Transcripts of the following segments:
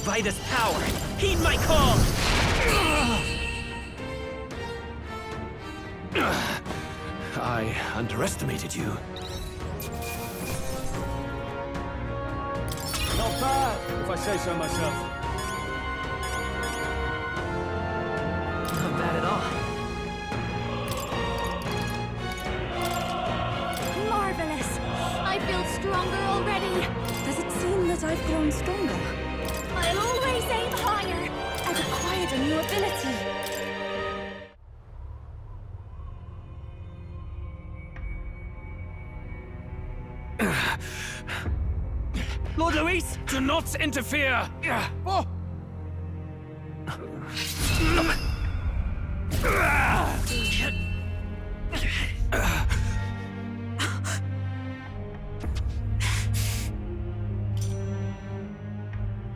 by this power. Heed my call! I underestimated you. Not bad, if I say so myself. Not bad at all. Marvelous! I feel stronger already. Does it seem that I've grown stronger? I'll always aim higher. I've acquired a new ability. Lord Luis, do not interfere! Oh.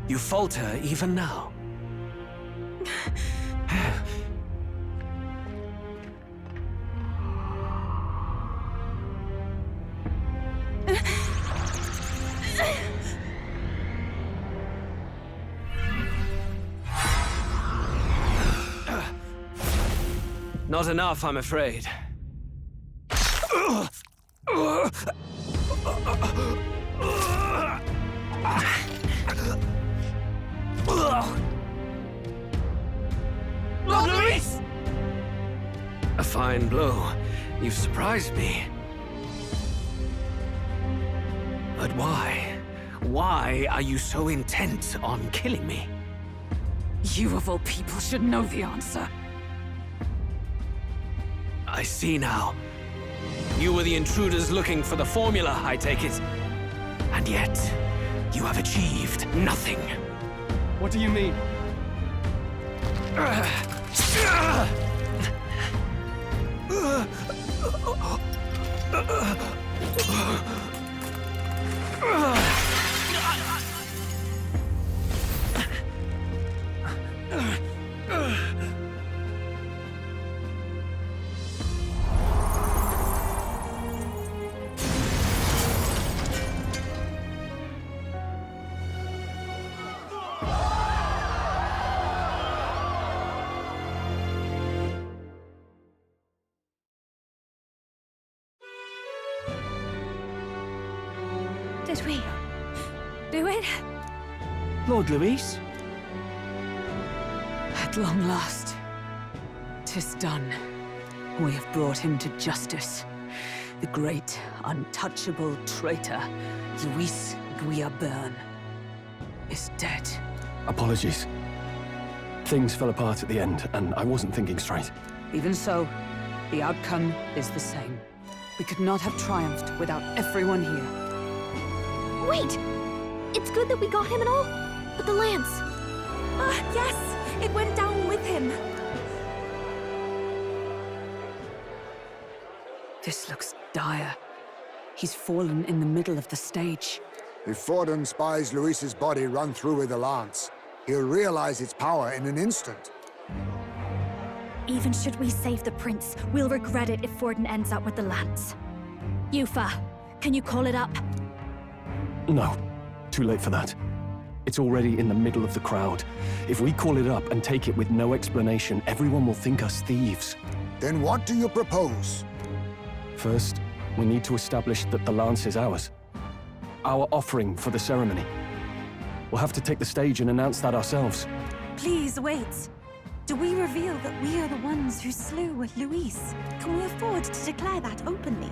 You falter even now. Not enough, I'm afraid. Lord Luis! A fine blow. You've surprised me. But why? Why are you so intent on killing me? You of all people should know the answer. I see now. You were the intruders looking for the formula, I take it. And yet, you have achieved nothing. What do you mean? Did we do it? Lord Luis? At long last, 'tis done. We have brought him to justice. The great, untouchable traitor, Luis Guillaburn, is dead. Apologies. Things fell apart at the end, and I wasn't thinking straight. Even so, the outcome is the same. We could not have triumphed without everyone here. Wait! It's good that we got him and all, but the lance... Yes! It went down with him! This looks dire. He's fallen in the middle of the stage. If Forden spies Luis's body run through with the lance, he'll realize its power in an instant. Even should we save the prince, we'll regret it if Forden ends up with the lance. Yufa, can you call it up? No, too late for that. It's already in the middle of the crowd. If we call it up and take it with no explanation, everyone will think us thieves. Then what do you propose? First, we need to establish that the lance is ours. Our offering for the ceremony. We'll have to take the stage and announce that ourselves. Please wait. Do we reveal that we are the ones who slew Luis? Can we afford to declare that openly?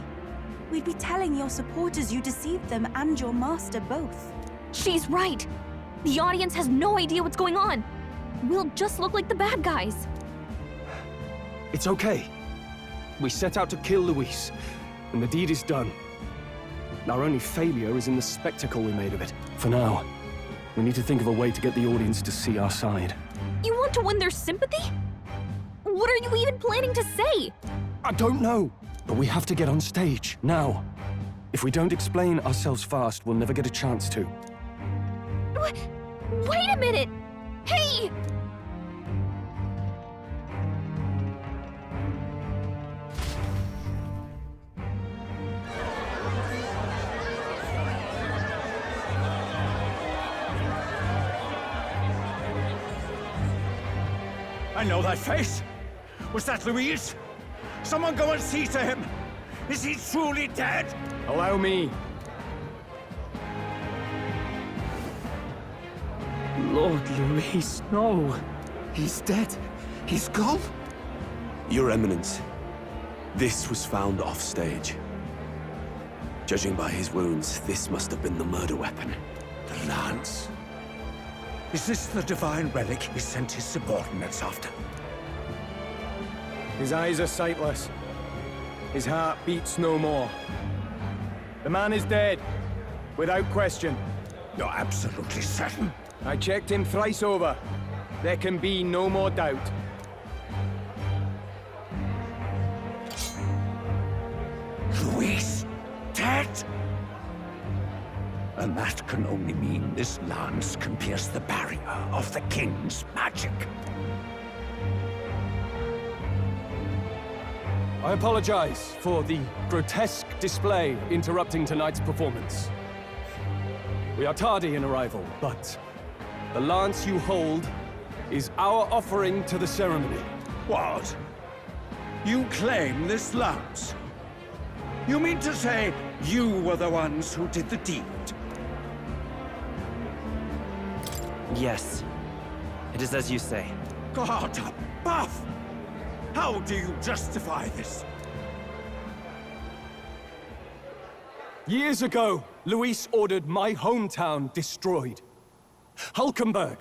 We'd be telling your supporters you deceived them and your master both. She's right! The audience has no idea what's going on! We'll just look like the bad guys. It's okay. We set out to kill Luis, and the deed is done. Our only failure is in the spectacle we made of it. For now, we need to think of a way to get the audience to see our side. You want to win their sympathy? What are you even planning to say? I don't know, but we have to get on stage, now. If we don't explain ourselves fast, we'll never get a chance to. Wait a minute! Hey! I know that face. Was that Louise? Someone go and see to him. Is he truly dead? Allow me. Lord Louis, no. He's dead. He's gone. Your Eminence, this was found off-stage. Judging by his wounds, this must have been the murder weapon. The lance. Is this the divine relic he sent his subordinates after? His eyes are sightless. His heart beats no more. The man is dead, without question. You're absolutely certain? I checked him thrice over. There can be no more doubt. Louise, dead? And that can only mean this lance can pierce the barrier of the King's magic. I apologize for the grotesque display interrupting tonight's performance. We are tardy in arrival, but the lance you hold is our offering to the ceremony. What? You claim this lance? You mean to say you were the ones who did the deed? Yes. It is as you say. God above! How do you justify this? Years ago, Luis ordered my hometown destroyed. Hulkenberg,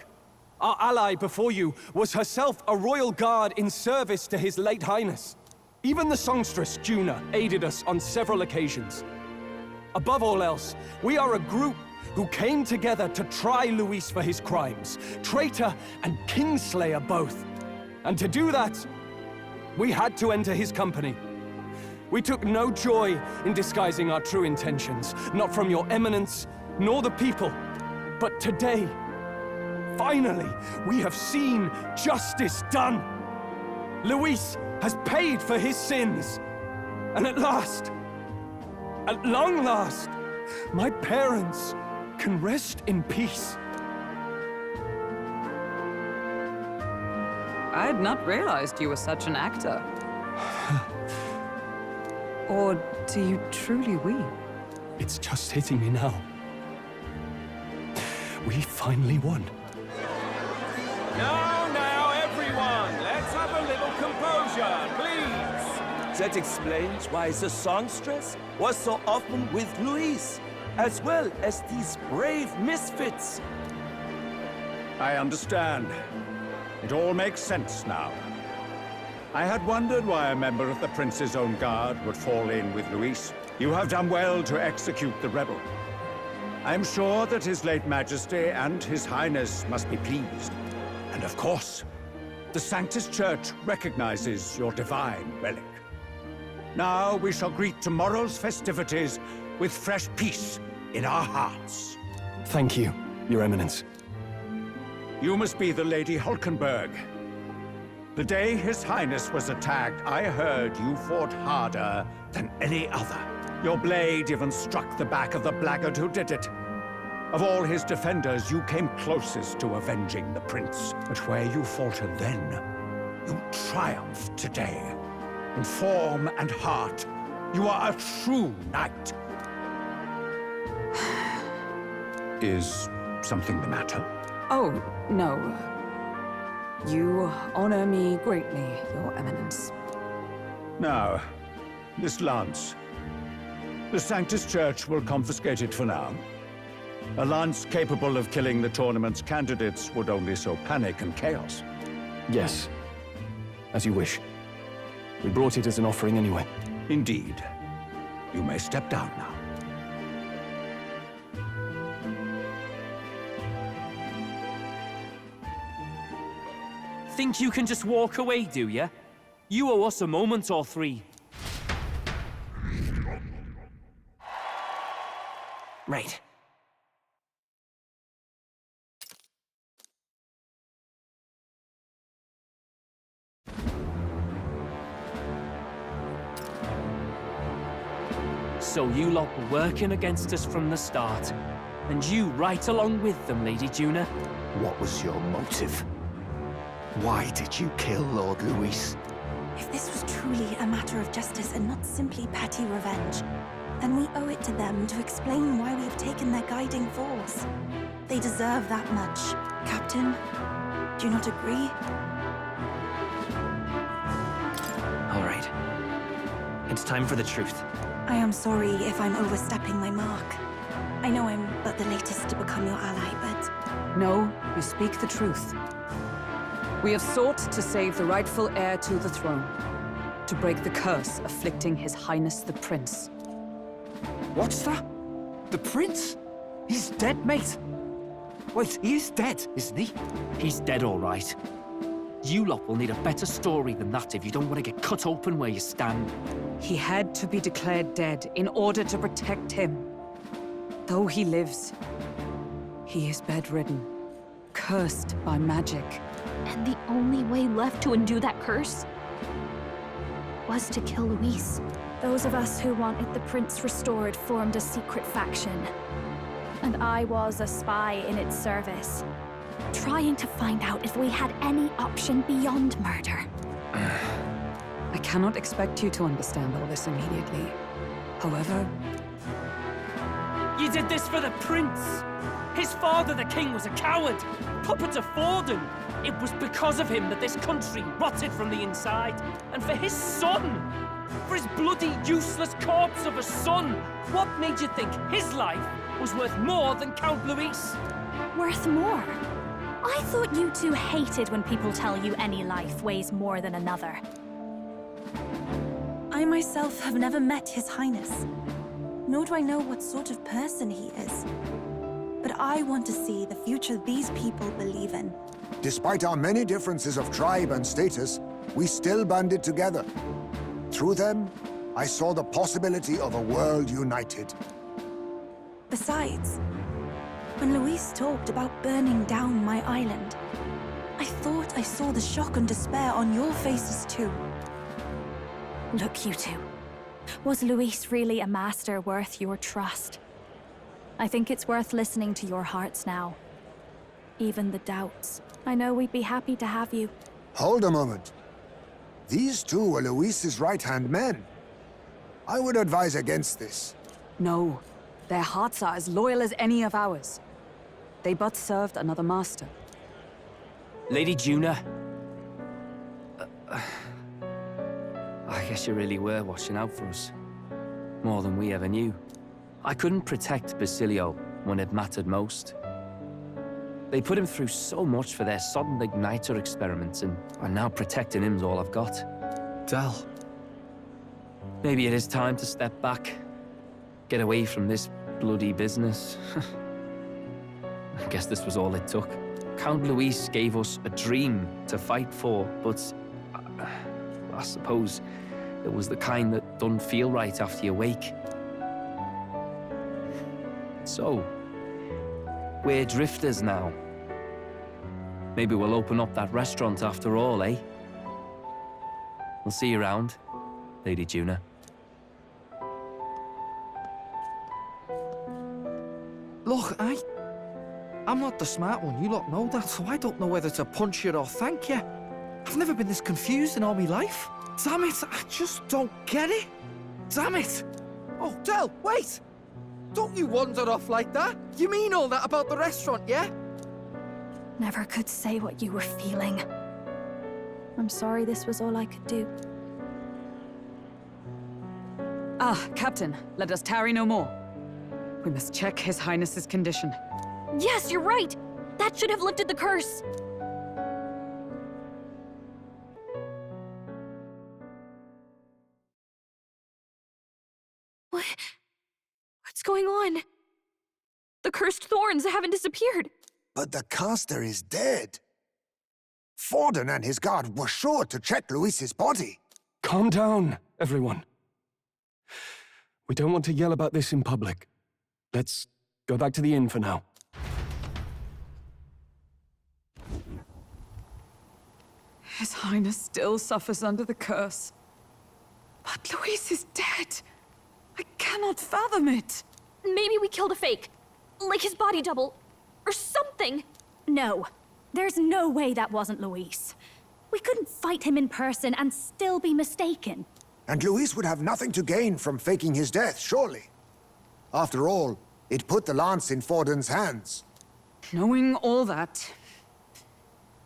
our ally before you, was herself a royal guard in service to his late highness. Even the songstress, Juna, aided us on several occasions. Above all else, we are a group who came together to try Luis for his crimes, traitor and kingslayer both. And to do that, we had to enter his company. We took no joy in disguising our true intentions, not from your eminence, nor the people. But today, finally, we have seen justice done. Luis has paid for his sins. And at last, at long last, my parents can rest in peace. I had not realized you were such an actor. Or do you truly weep? It's just hitting me now. We finally won. Now, everyone, let's have a little composure, please. That explains why the songstress was so often with Louis, as well as these brave misfits. I understand. It all makes sense now. I had wondered why a member of the Prince's own guard would fall in with Luis. You have done well to execute the rebel. I am sure that His late Majesty and His Highness must be pleased. And of course, the Sanctus Church recognizes your divine relic. Now we shall greet tomorrow's festivities with fresh peace in our hearts. Thank you, Your Eminence. You must be the Lady Hulkenberg. The day His Highness was attacked, I heard you fought harder than any other. Your blade even struck the back of the blackguard who did it. Of all his defenders, you came closest to avenging the prince. But where you faltered then, you triumphed today. In form and heart, you are a true knight. Is something the matter? Oh, no. You honor me greatly, Your Eminence. Now, this lance. The Sanctus Church will confiscate it for now. A lance capable of killing the tournament's candidates would only sow panic and chaos. Yes, as you wish. We brought it as an offering anyway. Indeed. You may step down now. Think you can just walk away, do ya? You owe us a moment or three. Right. So you lot were working against us from the start. And you right along with them, Lady Juna. What was your motive? Why did you kill Lord Luis? If this was truly a matter of justice and not simply petty revenge, then we owe it to them to explain why we have taken their guiding force. They deserve that much. Captain, do you not agree? All right. It's time for the truth. I am sorry if I'm overstepping my mark. I know I'm but the latest to become your ally, but... No, you speak the truth. We have sought to save the rightful heir to the throne, to break the curse afflicting His Highness the Prince. What's that? The Prince? He's dead, mate. Wait, he is dead, isn't he? He's dead, all right. You lot will need a better story than that if you don't want to get cut open where you stand. He had to be declared dead in order to protect him. Though he lives, he is bedridden, cursed by magic. And the only way left to undo that curse was to kill Luis. Those of us who wanted the prince restored formed a secret faction. And I was a spy in its service, trying to find out if we had any option beyond murder. I cannot expect you to understand all this immediately. However... You did this for the prince! His father, the king, was a coward! Puppet of Forden! It was because of him that this country rotted from the inside. And for his son! For his bloody, useless corpse of a son! What made you think his life was worth more than Count Luis? Worth more? I thought you two hated when people tell you any life weighs more than another. I myself have never met His Highness, nor do I know what sort of person he is. But I want to see the future these people believe in. Despite our many differences of tribe and status, we still banded together. Through them, I saw the possibility of a world united. Besides, when Luis talked about burning down my island, I thought I saw the shock and despair on your faces too. Look, you two. Was Luis really a master worth your trust? I think it's worth listening to your hearts now. Even the doubts. I know we'd be happy to have you. Hold a moment. These two were Luis's right-hand men. I would advise against this. No, their hearts are as loyal as any of ours. They but served another master. Lady Juna. I guess you really were watching out for us. More than we ever knew. I couldn't protect Basilio when it mattered most. They put him through so much for their sodden igniter experiments, and now protecting him's all I've got. Del. Maybe it is time to step back. Get away from this bloody business. I guess this was all it took. Count Luis gave us a dream to fight for, but I suppose it was the kind that doesn't feel right after you wake. So, we're drifters now. Maybe we'll open up that restaurant after all, eh? We'll see you around, Lady Juna. Look, I'm not the smart one, you lot know that, so I don't know whether to punch you or thank you. I've never been this confused in all my life. Damn it, I just don't get it. Damn it. Oh, Del, wait! Don't you wander off like that? You mean all that about the restaurant, yeah? Never could say what you were feeling. I'm sorry this was all I could do. Ah, Captain, let us tarry no more. We must check His Highness's condition. Yes, you're right! That should have lifted the curse! What's going on? The cursed thorns haven't disappeared. But the caster is dead. Forden and his guard were sure to check Luis's body. Calm down, everyone. We don't want to yell about this in public. Let's go back to the inn for now. His Highness still suffers under the curse. But Luis is dead. I cannot fathom it. Maybe we killed a fake. Like his body double. Or something. No. There's no way that wasn't Luis. We couldn't fight him in person and still be mistaken. And Luis would have nothing to gain from faking his death, surely. After all, it put the lance in Forden's hands. Knowing all that,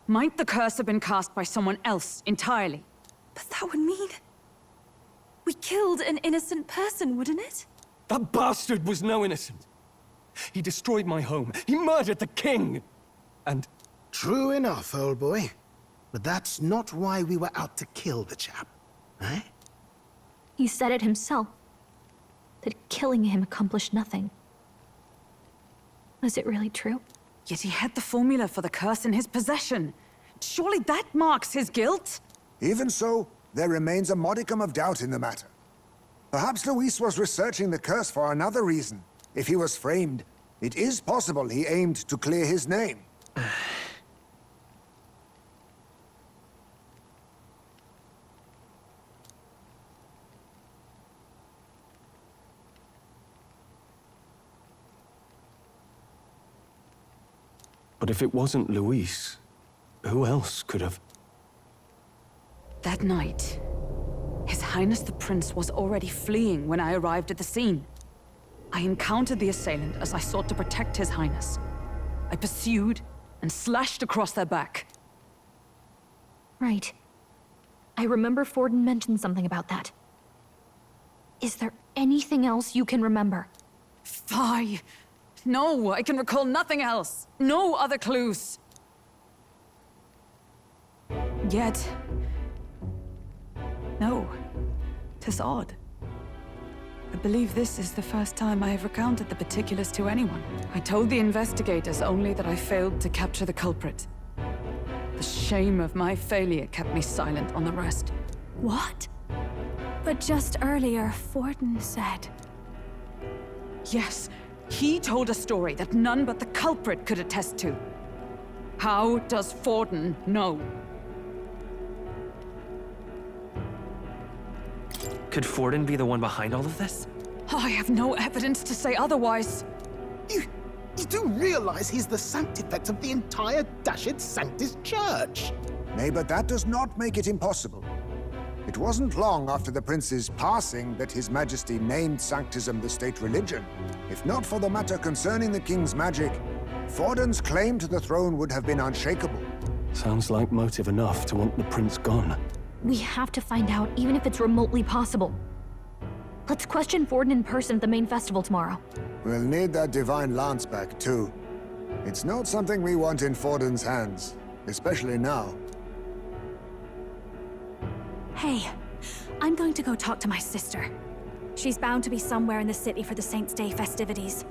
might the curse have been cast by someone else entirely? But that would mean... we killed an innocent person, wouldn't it? That bastard was no innocent. He destroyed my home. He murdered the king. And... True enough, old boy. But that's not why we were out to kill the chap, eh? He said it himself. That killing him accomplished nothing. Was it really true? Yet he had the formula for the curse in his possession. Surely that marks his guilt? Even so, there remains a modicum of doubt in the matter. Perhaps Luis was researching the curse for another reason. If he was framed, it is possible he aimed to clear his name. But if it wasn't Luis, who else could have... That night, His Highness the Prince was already fleeing when I arrived at the scene. I encountered the assailant as I sought to protect His Highness. I pursued and slashed across their back. Right. I remember Forden mentioned something about that. Is there anything else you can remember? Fie! No, I can recall nothing else. No other clues. Yet... no. 'Tis odd. I believe this is the first time I have recounted the particulars to anyone. I told the investigators only that I failed to capture the culprit. The shame of my failure kept me silent on the rest. What? But just earlier, Forden said... Yes, he told a story that none but the culprit could attest to. How does Forden know? Could Forden be the one behind all of this? I have no evidence to say otherwise. You do realize he's the sanctifex of the entire Dashed Sanctus Church? Nay, but that does not make it impossible. It wasn't long after the prince's passing that His Majesty named Sanctism the state religion. If not for the matter concerning the king's magic, Forden's claim to the throne would have been unshakable. Sounds like motive enough to want the prince gone. We have to find out, even if it's remotely possible. Let's question Forden in person at the main festival tomorrow. We'll need that divine lance back, too. It's not something we want in Forden's hands, especially now. Hey, I'm going to go talk to my sister. She's bound to be somewhere in the city for the Saints' Day festivities.